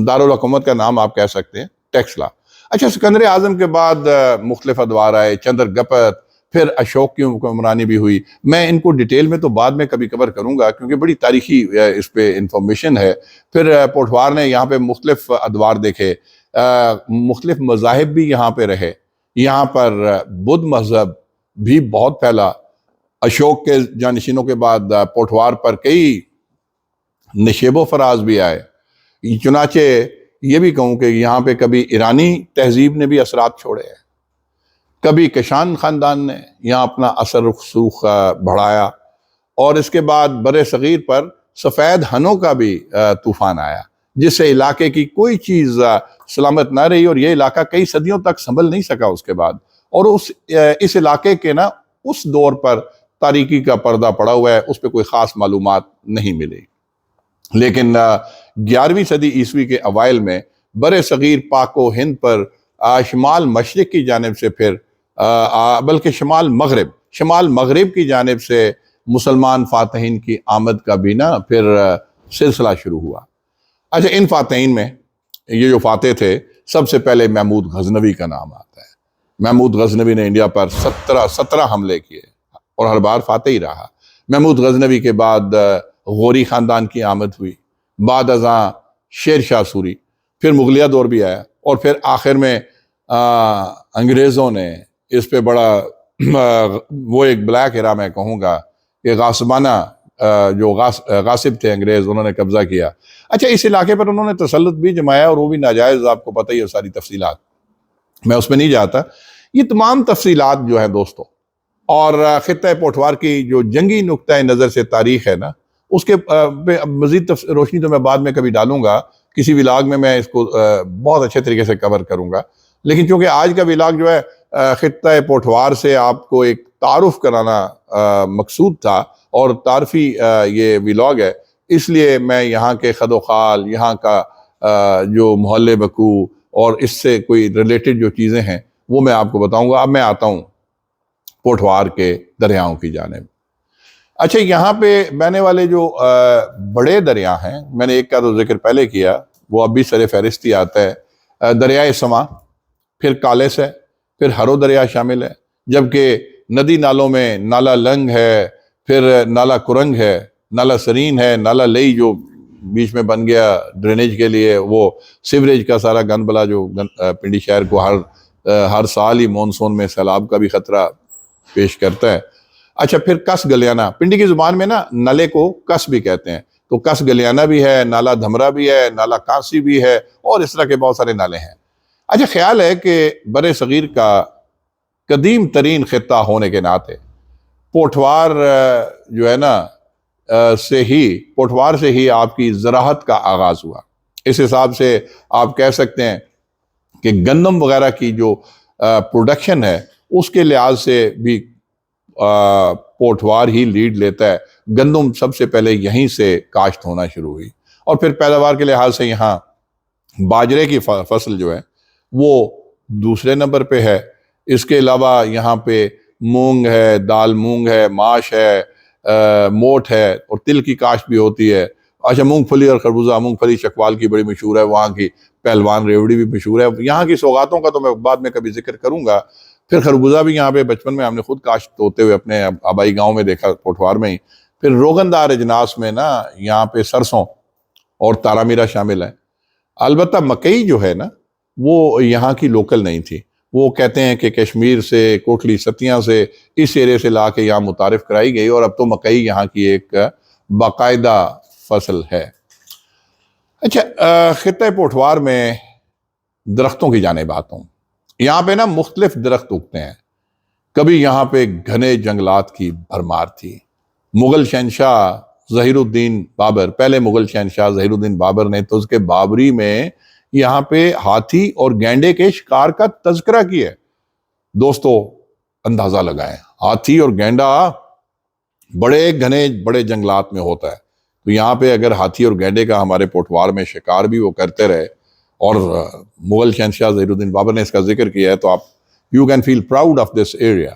[SPEAKER 1] دارالحکومت کا نام آپ کہہ سکتے ہیں ٹیکسلا۔ اچھا، سکندر اعظم کے بعد مختلف ادوار آئے، چندر گپت، پھر اشوک کی حکمرانی بھی ہوئی۔ میں ان کو ڈیٹیل میں تو بعد میں کبھی کور کروں گا، کیونکہ بڑی تاریخی اس پہ انفارمیشن ہے۔ پھر پوٹھوار نے یہاں پہ مختلف ادوار دیکھے، مختلف مذاہب بھی یہاں پہ رہے، یہاں پر بدھ مذہب بھی بہت پھیلا۔ اشوک کے جانشینوں کے بعد پوٹھوار پر کئی نشیب و فراز بھی آئے۔ چنانچہ یہ بھی کہوں کہ یہاں پہ کبھی ایرانی تہذیب نے بھی اثرات چھوڑے ہیں، کبھی کشان خاندان نے یہاں اپنا اثر رسوخ بڑھایا، اور اس کے بعد بر صغیر پر سفید ہنوں کا بھی طوفان آیا، جس سے علاقے کی کوئی چیز سلامت نہ رہی، اور یہ علاقہ کئی صدیوں تک سنبھل نہیں سکا اس کے بعد۔ اور اس علاقے کے نا اس دور پر تاریکی کا پردہ پڑا ہوا ہے، اس پہ کوئی خاص معلومات نہیں ملی۔ لیکن 11ویں صدی عیسوی کے اوائل میں بر صغیر پاک و ہند پر شمال مشرق کی جانب سے پھر بلکہ شمال مغرب کی جانب سے مسلمان فاتحین کی آمد کا بھی نا پھر سلسلہ شروع ہوا۔ اچھا، ان فاتحین میں یہ جو فاتح تھے، سب سے پہلے محمود غزنوی کا نام آتا ہے۔ محمود غزنوی نے انڈیا پر 17 حملے کیے اور ہر بار فاتح ہی رہا۔ محمود غزنوی کے بعد غوری خاندان کی آمد ہوئی، بعد ازاں شیر شاہ سوری، پھر مغلیہ دور بھی آیا، اور پھر آخر میں انگریزوں نے اس پہ بڑا وہ ایک بلیک ایرا میں کہوں گا کہ غاصبانہ جو غاصب تھے انگریز، انہوں نے قبضہ کیا۔ اچھا، اس علاقے پر انہوں نے تسلط بھی جمایا، اور وہ بھی ناجائز، آپ کو پتہ ہی ہے ساری تفصیلات، میں اس میں نہیں جاتا۔ یہ تمام تفصیلات جو ہیں دوستو، اور خطہ پوٹھوار کی جو جنگی نقطہ نظر سے تاریخ ہے نا، اس کے مزید روشنی تو میں بعد میں کبھی ڈالوں گا، کسی ولاگ میں اس کو بہت اچھے طریقے سے کور کروں گا۔ لیکن چونکہ آج کا ولاگ جو ہے خطہ پوٹھوار سے آپ کو ایک تعارف کرانا مقصود تھا، اور تعارفی یہ ولاگ ہے، اس لیے میں یہاں کے خد و خال، یہاں کا جو محلے بکو اور اس سے کوئی ریلیٹڈ جو چیزیں ہیں وہ میں آپ کو بتاؤں گا۔ اب میں آتا ہوں پوٹھوار کے دریاؤں کی جانب۔ اچھا، یہاں پہ بہنے والے جو بڑے دریا ہیں، میں نے ایک کا تو ذکر پہلے کیا، وہ اب بھی سر فہرست ہی آتا ہے، دریائے سما، پھر کالس ہے، پھر ہرو دریا شامل ہے، جبکہ ندی نالوں میں نالا لنگ ہے، پھر نالا کرنگ ہے، نالا سرین ہے، نالا لئی جو بیچ میں بن گیا ڈرینیج کے لیے، وہ سیوریج کا سارا گند بلا جو پنڈی شہر کو ہر سال ہی مونسون میں سیلاب کا بھی خطرہ پیش کرتا ہے۔ اچھا پھر کس گلیانہ، پنڈی کی زبان میں نا نلے کو کس بھی کہتے ہیں، تو کس گلیانہ بھی ہے، نالا دھمرا بھی ہے، نالا کانسی بھی ہے، اور اس طرح کے بہت سارے نالے ہیں۔ اچھا خیال ہے کہ بر صغیر کا قدیم ترین خطہ ہونے کے ناطے پوٹھوار جو ہے نا پوٹھوار سے ہی آپ کی زراعت کا آغاز ہوا۔ اس حساب سے آپ کہہ سکتے ہیں کہ گندم وغیرہ کی جو پروڈکشن ہے اس کے لحاظ سے بھی پوٹھوار ہی لیڈ لیتا ہے۔ گندم سب سے پہلے یہیں سے کاشت ہونا شروع ہوئی، اور پھر پیداوار کے لحاظ سے یہاں باجرے کی فصل جو ہے وہ دوسرے نمبر پہ ہے۔ اس کے علاوہ یہاں پہ مونگ ہے، دال مونگ ہے، ماش ہے، موٹ ہے، اور تل کی کاشت بھی ہوتی ہے۔ اچھا مونگ پھلی اور خربوزہ، مونگ پھلی چکوال کی بڑی مشہور ہے، وہاں کی پہلوان ریوڑی بھی مشہور ہے۔ یہاں کی سوغاتوں کا تو میں بعد میں کبھی ذکر کروں گا۔ پھر خربوزہ بھی یہاں پہ بچپن میں ہم نے خود کاشت ہوتے ہوئے اپنے آبائی گاؤں میں دیکھا، پوٹھوار میں ہی۔ پھر روغن دار اجناس میں نا یہاں پہ سرسوں اور تارا میرا شامل ہے۔ البتہ مکئی جو ہے نا وہ یہاں کی لوکل نہیں تھی، وہ کہتے ہیں کہ کشمیر سے، کوٹلی ستیاں سے، اس ایرے سے لا کے یہاں متعارف کرائی گئی، اور اب تو مکئی یہاں کی ایک باقاعدہ فصل ہے۔ اچھا خطہ پوٹھوار میں درختوں کی جانب آتا ہوں۔ یہاں پہ نا مختلف درخت اگتے ہیں۔ کبھی یہاں پہ گھنے جنگلات کی بھرمار تھی۔ مغل شہنشاہ ظہیر الدین بابر، پہلے مغل شہنشاہ ظہیر الدین بابر نے تو اس کے بابری میں یہاں پہ ہاتھی اور گینڈے کے شکار کا تذکرہ کیا ہے۔ دوستو اندازہ لگائیں، ہاتھی اور گینڈا بڑے گھنے بڑے جنگلات میں ہوتا ہے، تو یہاں پہ اگر ہاتھی اور گینڈے کا ہمارے پوٹھوار میں شکار بھی وہ کرتے رہے، اور مغل شہنشاہ ظہیر الدین بابر نے اس کا ذکر کیا ہے، تو آپ you can feel proud of this area,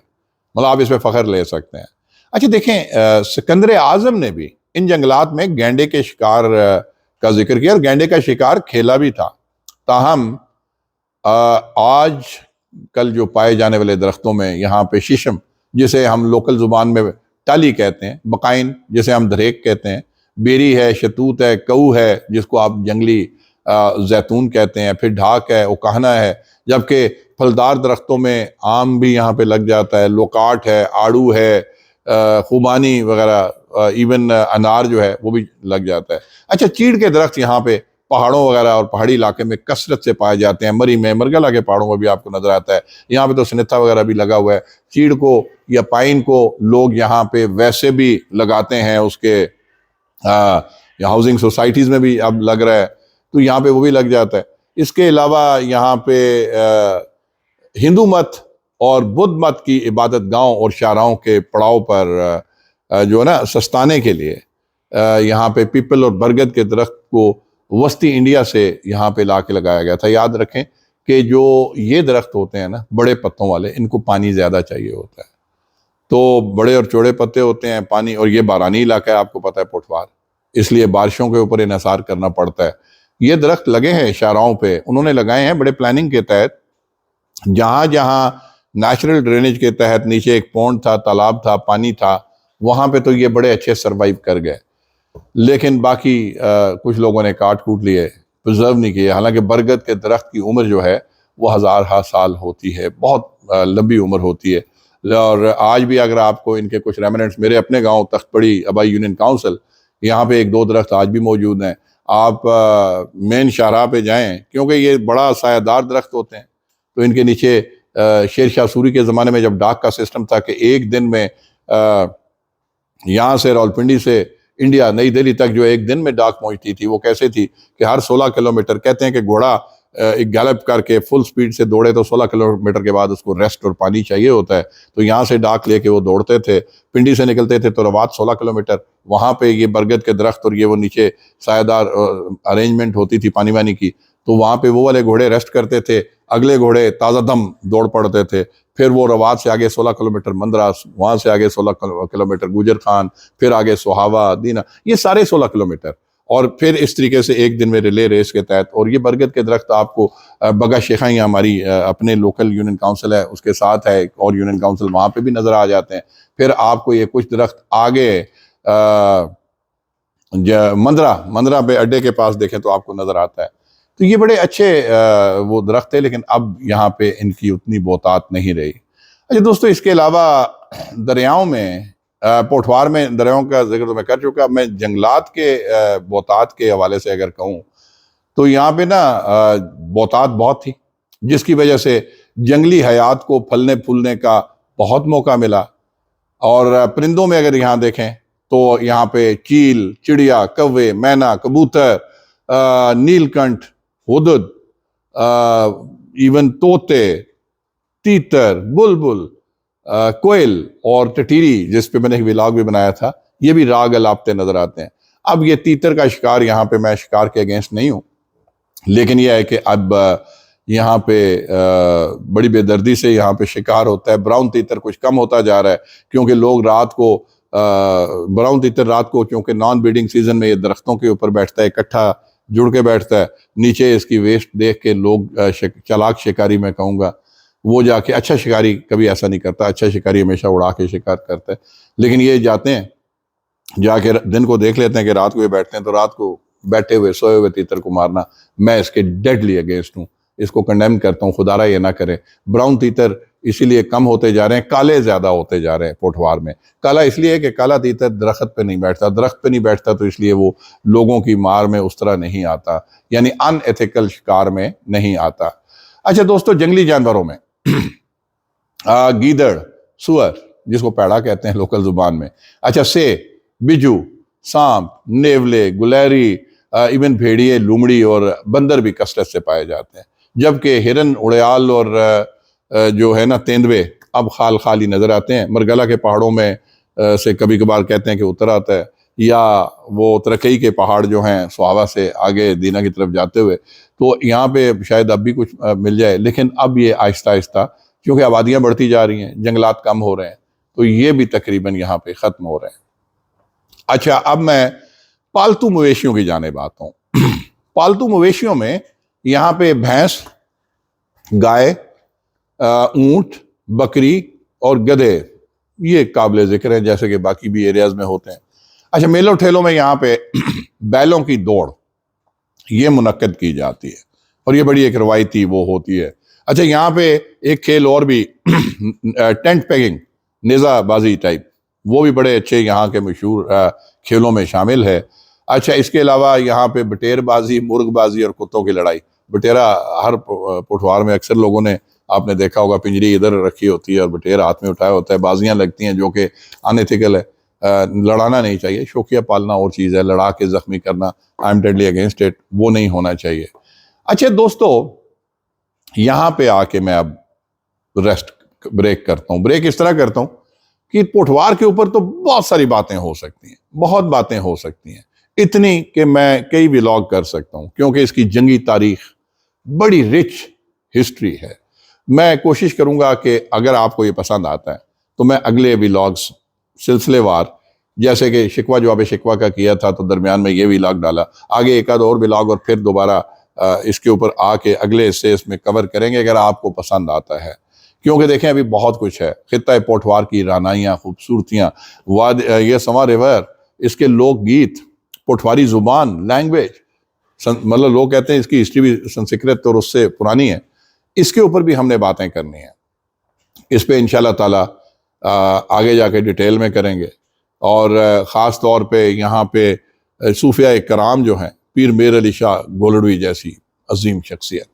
[SPEAKER 1] مطلب آپ اس پہ فخر لے سکتے ہیں۔ اچھا دیکھیں سکندر اعظم نے بھی ان جنگلات میں گینڈے کے شکار کا ذکر کیا، اور گینڈے کا شکار کھیلا بھی تھا۔ تاہم آج کل جو پائے جانے والے درختوں میں یہاں پہ ششم، جسے ہم لوکل زبان میں ٹالی کہتے ہیں، بقائن جسے ہم دھریک کہتے ہیں، بیری ہے، شتوت ہے، کؤ ہے جس کو آپ جنگلی زیتون کہتے ہیں، پھر ڈھاک ہے، اوکاہنا ہے، جبکہ پھلدار درختوں میں آم بھی یہاں پہ لگ جاتا ہے، لوکاٹ ہے، آڑو ہے، خوبانی وغیرہ، ایون انار جو ہے وہ بھی لگ جاتا ہے۔ اچھا چیڑ کے درخت یہاں پہ پہاڑوں وغیرہ اور پہاڑی علاقے میں کثرت سے پائے جاتے ہیں۔ مری میں، مرگلا کے پہاڑوں میں بھی آپ کو نظر آتا ہے، یہاں پہ تو سنتھا وغیرہ بھی لگا ہوا ہے۔ چیڑ کو یا پائن کو لوگ یہاں پہ ویسے بھی لگاتے ہیں، اس کے ہاؤسنگ سوسائٹیز میں بھی اب لگ رہا ہے، تو یہاں پہ وہ بھی لگ جاتا ہے۔ اس کے علاوہ یہاں پہ ہندو مت اور بدھ مت کی عبادت گاہوں اور شاہراہوں کے پڑاؤ پر جو ہے نا سستانے کے لیے یہاں پہ پیپل اور برگد کے درخت کو وسطی انڈیا سے یہاں پہ لا کے لگایا گیا تھا۔ یاد رکھیں کہ جو یہ درخت ہوتے ہیں نا بڑے پتوں والے، ان کو پانی زیادہ چاہیے ہوتا ہے، تو بڑے اور چوڑے پتے ہوتے ہیں، پانی، اور یہ بارانی علاقہ ہے، آپ کو پتہ ہے پوٹھوار، اس لیے بارشوں کے اوپر انحصار کرنا پڑتا ہے۔ یہ درخت لگے ہیں شاہراہوں پہ، انہوں نے لگائے ہیں بڑے پلاننگ کے تحت، جہاں جہاں نیچرل ڈرینیج کے تحت نیچے ایک پونڈ تھا، تالاب تھا، پانی تھا، وہاں پہ تو یہ بڑے اچھے سروائیو کر گئے، لیکن باقی کچھ لوگوں نے کاٹ کوٹ لیے، پرزرو نہیں کیے۔ حالانکہ برگد کے درخت کی عمر جو ہے وہ ہزارہ سال ہوتی ہے، بہت لمبی عمر ہوتی ہے، اور آج بھی اگر آپ کو ان کے کچھ ریمننٹس، میرے اپنے گاؤں تخت پڑی آبائی یونین کاؤنسل، یہاں پہ ایک دو درخت آج بھی موجود ہیں۔ آپ مین شاہراہ پہ جائیں، کیونکہ یہ بڑا سایہ دار درخت ہوتے ہیں، تو ان کے نیچے شیر شاہ سوری کے زمانے میں جب ڈاک کا سسٹم تھا کہ ایک دن میں یہاں سے راولپنڈی سے انڈیا، نئی دہلی تک جو ایک دن میں ڈاک پہنچتی تھی، وہ کیسے تھی کہ ہر 16 کلومیٹر، کہتے ہیں کہ گھوڑا ایک گیلپ کر کے فل سپیڈ سے دوڑے تو 16 کلومیٹر کے بعد اس کو ریسٹ اور پانی چاہیے ہوتا ہے، تو یہاں سے ڈاک لے کے وہ دوڑتے تھے، پنڈی سے نکلتے تھے تو روات 16 کلومیٹر، وہاں پہ یہ برگد کے درخت اور یہ وہ نیچے سایہ دار ارینجمنٹ ہوتی تھی پانی وانی کی، تو وہاں پہ وہ والے گھوڑے ریسٹ کرتے تھے، اگلے گھوڑے تازہ دم دوڑ پڑتے تھے، پھر وہ روات سے آگے 16 کلومیٹر مندراس، وہاں سے آگے 16 کلومیٹر گوجر خان، پھر آگے سہاوا، دینا، یہ سارے 16 کلومیٹر، اور پھر اس طریقے سے ایک دن میں ریلے ریس کے تحت۔ اور یہ برگد کے درخت آپ کو بگا شیخائیں ہماری اپنے لوکل یونین کاؤنسل ہے اس کے ساتھ ہے ایک اور یونین کاؤنسل، وہاں پہ بھی نظر آ جاتے ہیں۔ پھر آپ کو یہ کچھ درخت آگے مندرہ پہ اڈے کے پاس دیکھیں تو آپ کو نظر آتا ہے، تو یہ بڑے اچھے وہ درخت ہے، لیکن اب یہاں پہ ان کی اتنی بہتات نہیں رہی۔ اچھا دوستو، اس کے علاوہ دریاؤں میں پوٹھوار میں دریاؤں کا ذکر تو میں کر چکا. میں جنگلات کے بوتات کے حوالے سے اگر کہوں تو یہاں پہ نا بوتات بہت تھی، جس کی وجہ سے جنگلی حیات کو پھلنے پھولنے کا بہت موقع ملا. اور پرندوں میں اگر یہاں دیکھیں تو یہاں پہ چیل، چڑیا، کوے، مینا، کبوتر، نیل کنٹھ، ہدہد، ایون طوطے، تیتر، بلبل، کوئل اور ٹٹیری، جس پہ میں نے ایک ولاگ بھی بنایا تھا، یہ بھی راگ الاپتے نظر آتے ہیں. اب یہ تیتر کا شکار یہاں پہ میں شکار کے اگینسٹ نہیں ہوں، لیکن یہ ہے کہ اب یہاں پہ بڑی بے دردی سے یہاں پہ شکار ہوتا ہے. براؤن تیتر کچھ کم ہوتا جا رہا ہے کیونکہ لوگ رات کو براؤن تیتر رات کو، کیونکہ نان بیڈنگ سیزن میں یہ درختوں کے اوپر بیٹھتا ہے، اکٹھا جڑ کے بیٹھتا ہے، نیچے اس کی ویسٹ دیکھ کے لوگ چالاک شکاری میں کہوں گا وہ جا کے، اچھا شکاری کبھی ایسا نہیں کرتا، اچھا شکاری ہمیشہ اڑا کے شکار کرتا ہے، لیکن یہ جاتے ہیں جا کے دن کو دیکھ لیتے ہیں کہ رات کو یہ بیٹھتے ہیں، تو رات کو بیٹھے ہوئے سوئے ہوئے تیتر کو مارنا میں اس کے ڈیڈلی اگینسٹ ہوں، اس کو کنڈیم کرتا ہوں. خدا را یہ نہ کرے. براؤن تیتر اسی لیے کم ہوتے جا رہے ہیں، کالے زیادہ ہوتے جا رہے ہیں پوٹھوار میں. کالا اس لیے کہ کالا تیتر درخت پہ نہیں بیٹھتا، درخت پہ نہیں بیٹھتا تو اس لیے وہ لوگوں کی مار میں اس طرح نہیں آتا، یعنی ان ایتھیکل شکار میں نہیں آتا. اچھا دوستو، جنگلی جانوروں میں گیدڑ، سور جس کو پیڑا کہتے ہیں لوکل زبان میں، اچھا سے، بجو، سانپ، نیولے، گلیری، ایون بھیڑیے، لومڑی اور بندر بھی کثرت سے پائے جاتے ہیں. جبکہ ہرن، اڑیال اور جو ہے نا تیندوے اب خال خالی نظر آتے ہیں. مرگلہ کے پہاڑوں میں سے کبھی کبھار کہتے ہیں کہ اتر آتا ہے، یا وہ ترکئی کے پہاڑ جو ہیں سواوا سے آگے دینا کی طرف جاتے ہوئے، تو یہاں پہ شاید اب بھی کچھ مل جائے. لیکن اب یہ آہستہ آہستہ کیونکہ آبادیاں بڑھتی جا رہی ہیں، جنگلات کم ہو رہے ہیں، تو یہ بھی تقریباً یہاں پہ ختم ہو رہے ہیں. اچھا، اب میں پالتو مویشیوں کی جانب آتا ہوں. پالتو مویشیوں میں یہاں پہ بھینس، گائے، اونٹ، بکری اور گدھے یہ قابل ذکر ہیں، جیسے کہ باقی بھی ایریاز میں ہوتے ہیں. اچھا، میلوں ٹھیلوں میں یہاں پہ بیلوں کی دوڑ یہ منعقد کی جاتی ہے، اور یہ بڑی ایک روایتی وہ ہوتی ہے. اچھا، یہاں پہ ایک کھیل اور بھی ٹینٹ پیگنگ، نیزہ بازی ٹائپ، وہ بھی بڑے اچھے یہاں کے مشہور کھیلوں میں شامل ہے. اچھا، اس کے علاوہ یہاں پہ بٹیر بازی، مرغ بازی اور کتوں کی لڑائی. بٹیرا ہر پٹھوار میں اکثر لوگوں نے آپ نے دیکھا ہوگا، پنجری ادھر رکھی ہوتی ہے اور بٹیر ہاتھ میں اٹھایا ہوتا ہے، بازیاں لگتی ہیں جو کہ ان ایتھیکل ہے. لڑانا نہیں چاہیے، شوقیہ پالنا اور چیز ہے، لڑا کے زخمی کرنا I am deadly against it, وہ نہیں ہونا چاہیے. اچھا دوستو، یہاں پہ آ کے میں اب ریسٹ بریک کرتا ہوں. بریک اس طرح کرتا ہوں کہ پوٹھوار کے اوپر تو بہت ساری باتیں ہو سکتی ہیں، بہت باتیں ہو سکتی ہیں، اتنی کہ میں کئی ولاگ کر سکتا ہوں، کیونکہ اس کی جنگی تاریخ بڑی رچ ہسٹری ہے. میں کوشش کروں گا کہ اگر آپ کو یہ پسند آتا ہے تو میں اگلے ولاگز سلسلے وار، جیسے کہ شکوہ جواب شکوہ کا کیا تھا تو درمیان میں یہ ولاگ ڈالا، آگے ایک آدھ اور ولاگ اور پھر دوبارہ اس کے اوپر آ کے اگلے حصے اس میں کور کریں گے اگر آپ کو پسند آتا ہے. کیونکہ دیکھیں ابھی بہت کچھ ہے. خطہ پوٹھوار کی رانائیاں، خوبصورتیاں، یہ سواں ریور، اس کے لوک گیت، پوٹھواری زبان، لینگویج، مطلب لوگ کہتے ہیں اس کی ہسٹری بھی سنسکرت اور اس سے پرانی ہے. اس کے اوپر بھی ہم نے باتیں کرنی ہیں. اس پہ انشاءاللہ تعالی آگے جا کے ڈیٹیل میں کریں گے. اور خاص طور پہ یہاں پہ صوفیہ کرام جو ہیں، پیر میر علی شاہ گولڑوی جیسی عظیم شخصیت،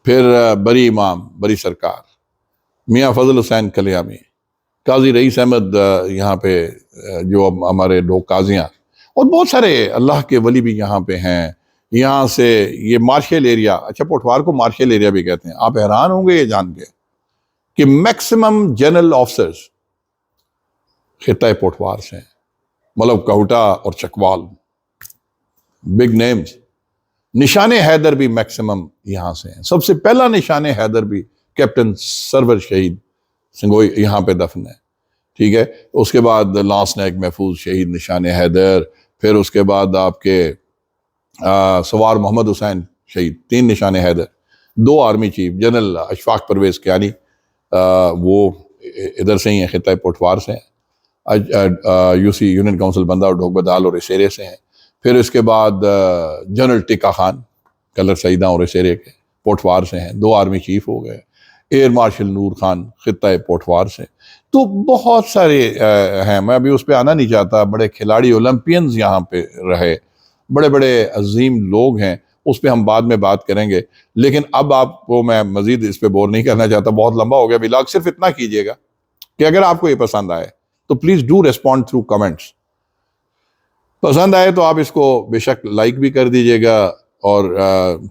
[SPEAKER 1] پھر بری امام بری سرکار، میاں فضل حسین کلیامی، قاضی رئیس احمد یہاں پہ جو ہمارے لوگ قاضیاں، اور بہت سارے اللہ کے ولی بھی یہاں پہ ہیں. یہاں سے یہ مارشل ایریا، اچھا پوٹھوار کو مارشل ایریا بھی کہتے ہیں. آپ حیران ہوں گے یہ جان کے کہ میکسیمم جنرل آفیسرز خطہ پوٹھوار سے ہیں، مطلب کہوٹا اور چکوال، بگ نیمز. نشان حیدر بھی میکسیمم یہاں سے ہیں. سب سے پہلا نشان حیدر بھی کیپٹن سرور شہید سنگوئی یہاں پہ دفن ہے، ٹھیک ہے. اس کے بعد لانس نائک محفوظ شہید نشان حیدر، پھر اس کے بعد آپ کے سوار محمد حسین شہید، 3 Nishan Haider. 2 army chief general Ashfaq Pervez Kayani, وہ ادھر سے ہی ہیں، خطہ پوٹھوار سے ہیں. یو سی یونین کونسل بندہ اور ڈھوک بدال اور اسیرے سے ہیں. پھر اس کے بعد جنرل ٹکا خان کلر سعیدہ اور اسیرے کے پوٹھوار سے ہیں. 2 آرمی چیف ہو گئے. ایئر مارشل نور خان خطہ پوٹوار سے، تو بہت سارے ہیں، میں ابھی اس پہ آنا نہیں چاہتا، بڑے کھلاڑی اولمپئنز یہاں پہ رہے، بڑے بڑے عظیم لوگ ہیں، اس پہ ہم بعد میں بات کریں گے، لیکن اب آپ کو میں مزید اس پہ بور نہیں کرنا چاہتا، بہت لمبا ہو گیا ولاگ۔ صرف اتنا کیجئے گا کہ اگر آپ کو یہ پسند آئے تو please do respond through comments, پسند آئے تو آپ اس کو بے شک لائک بھی کر دیجئے گا، اور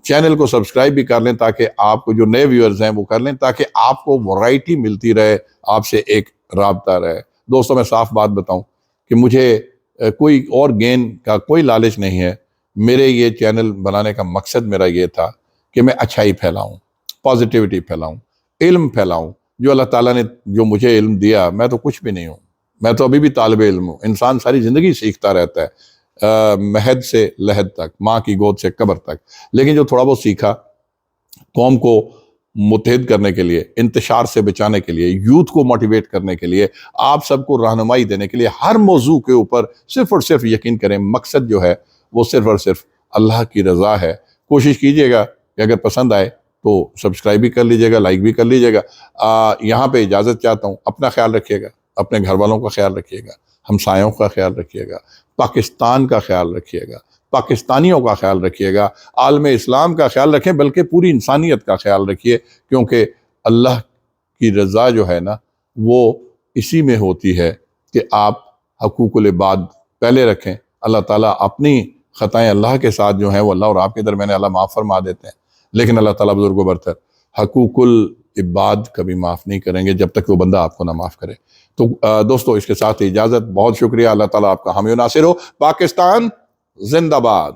[SPEAKER 1] چینل کو سبسکرائب بھی کر لیں تاکہ آپ کو جو نئے ویورز ہیں وہ کر لیں، تاکہ آپ کو ورائٹی ملتی رہے، آپ سے ایک رابطہ رہے۔ دوستوں میں صاف بات بتاؤں کہ مجھے کوئی اور گین کا کوئی لالچ نہیں ہے، میرے یہ چینل بنانے کا مقصد میرا یہ تھا کہ میں اچھائی پھیلاؤں، پازیٹیوٹی پھیلاؤں، علم پھیلاؤں۔ جو اللہ تعالیٰ نے جو مجھے علم دیا، میں تو کچھ بھی نہیں ہوں، میں تو ابھی بھی طالب علم ہوں۔ انسان ساری زندگی سیکھتا رہتا ہے، مہد سے لحد تک، ماں کی گود سے قبر تک، لیکن جو تھوڑا بہت سیکھا قوم کو متحد کرنے کے لیے، انتشار سے بچانے کے لیے، یوتھ کو موٹیویٹ کرنے کے لیے، آپ سب کو رہنمائی دینے کے لیے، ہر موضوع کے اوپر صرف اور صرف یقین کریں، مقصد جو ہے وہ صرف اور صرف اللہ کی رضا ہے۔ کوشش کیجئے گا کہ اگر پسند آئے تو سبسکرائب بھی کر لیجئے گا، لائک بھی کر لیجئے گا۔ یہاں پہ اجازت چاہتا ہوں، اپنا خیال رکھیے گا، اپنے گھر والوں کا خیال رکھیے گا، ہمسایوں کا خیال رکھیے گا، پاکستان کا خیال رکھیے گا، پاکستانیوں کا خیال رکھیے گا، عالم اسلام کا خیال رکھیں، بلکہ پوری انسانیت کا خیال رکھیے، کیونکہ اللہ کی رضا جو ہے نا وہ اسی میں ہوتی ہے کہ آپ حقوق العباد پہلے رکھیں۔ اللہ تعالیٰ اپنی خطائیں اللہ کے ساتھ جو ہیں وہ اللہ اور آپ کے درمیان اللہ معاف فرما دیتے ہیں، لیکن اللہ تعالیٰ بزرگ و برتر حقوق العباد کبھی معاف نہیں کریں گے جب تک وہ بندہ آپ کو نہ معاف کرے۔ تو دوستو اس کے ساتھ اجازت، بہت شکریہ، اللہ تعالیٰ آپ کا حامی و ناصر ہو۔ پاکستان زندہ باد۔